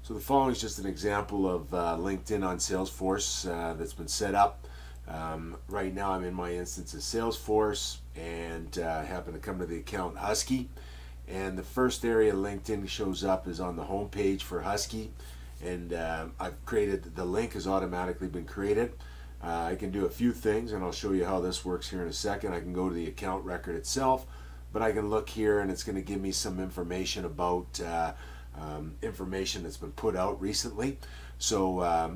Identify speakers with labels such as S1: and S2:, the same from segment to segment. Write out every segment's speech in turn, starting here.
S1: So the following is just an example of LinkedIn on Salesforce that's been set up. Right now I'm in my instance of Salesforce and happen to come to the account Husky. And the first area LinkedIn shows up is on the home page for Husky. And I've created, the link has automatically been created. I can do a few things, and I'll show you how this works here in a second. I can go to the account record itself, but I can look here and it's going to give me some information about information that's been put out recently. So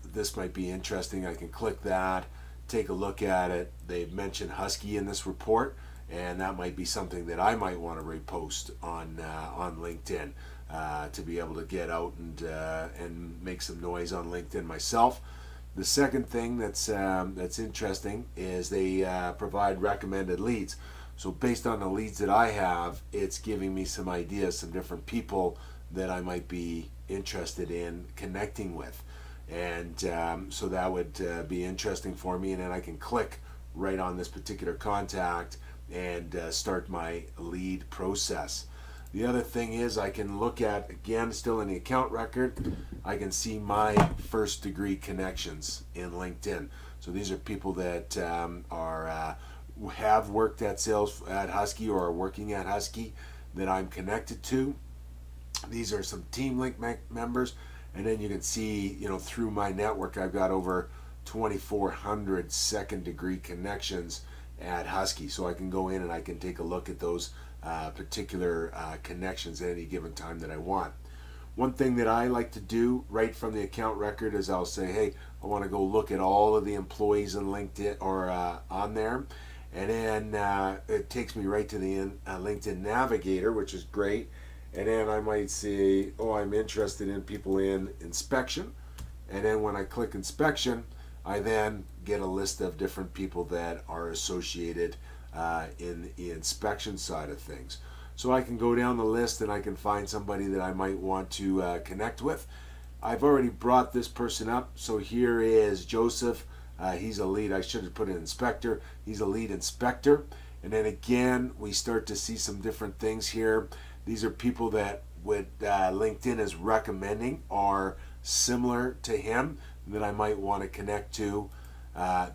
S1: this might be interesting. I can click that, take a look at it. They've mentioned Husky in this report, and that might be something that I might want to repost on LinkedIn to be able to get out and make some noise on LinkedIn myself. The second thing that's interesting is they provide recommended leads. So based on the leads that I have, it's giving me some ideas, some different people that I might be interested in connecting with. And so that would be interesting for me. And then I can click right on this particular contact and start my lead process. The other thing is I can look at, again, still in the account record, I can see my first degree connections in LinkedIn. So these are people that have worked at Husky or are working at Husky that I'm connected to. These are some Team Link members, and then you can see, through my network, I've got over 2,400 second degree connections at Husky. So I can go in and I can take a look at those particular connections at any given time that I want. One thing that I like to do right from the account record is I'll say, hey, I want to go look at all of the employees in LinkedIn or on there, and then it takes me right to the LinkedIn Navigator, which is great. And then I might say, oh, I'm interested in people in inspection, and then when I click inspection, I then get a list of different people that are associated in the inspection side of things. So I can go down the list and I can find somebody that I might want to connect with. I've already brought this person up. So here is Joseph. He's a lead. I should have put an inspector. He's a lead inspector. And then again, we start to see some different things here. These are people that LinkedIn is recommending are similar to him that I might want to connect to.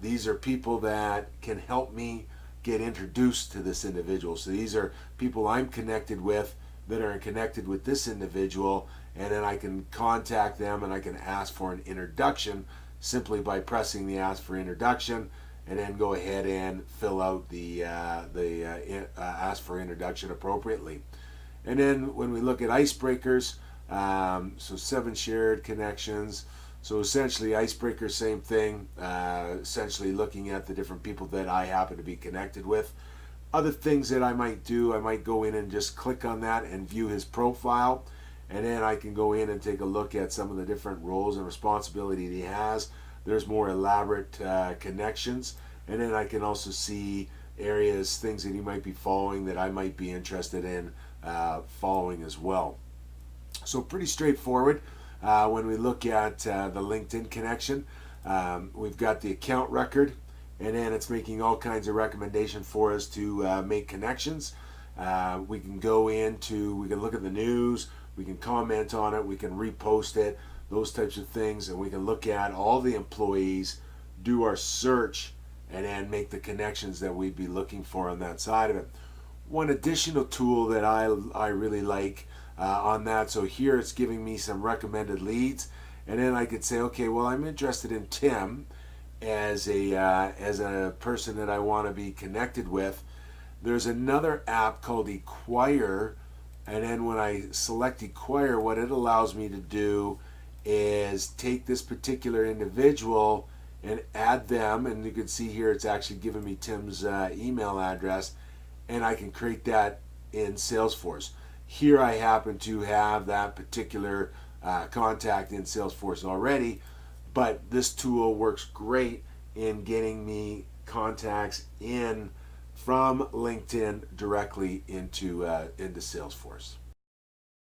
S1: These are people that can help me get introduced to this individual. So these are people I'm connected with that are connected with this individual, and then I can contact them and I can ask for an introduction simply by pressing the ask for introduction, and then go ahead and fill out the ask for introduction appropriately. And then when we look at icebreakers, so 7 shared connections. So essentially, icebreaker, same thing. Essentially looking at the different people that I happen to be connected with. Other things that I might do, I might go in and just click on that and view his profile. And then I can go in and take a look at some of the different roles and responsibilities he has. There's more elaborate connections. And then I can also see areas, things that he might be following that I might be interested in following as well. So pretty straightforward. When we look at the LinkedIn connection, we've got the account record, and then it's making all kinds of recommendations for us to make connections. We can we can look at the news, we can comment on it, we can repost it, those types of things, and we can look at all the employees, do our search, and then make the connections that we'd be looking for on that side of it. One additional tool that I really like on that. So here it's giving me some recommended leads, and then I could say, okay, well, I'm interested in Tim as a person that I want to be connected with. There's another app called Acquire, and then when I select Acquire, what it allows me to do is take this particular individual and add them, and you can see here it's actually giving me Tim's email address, and I can create that in Salesforce. Here I happen to have that particular contact in Salesforce already, but this tool works great in getting me contacts in from LinkedIn directly into Salesforce.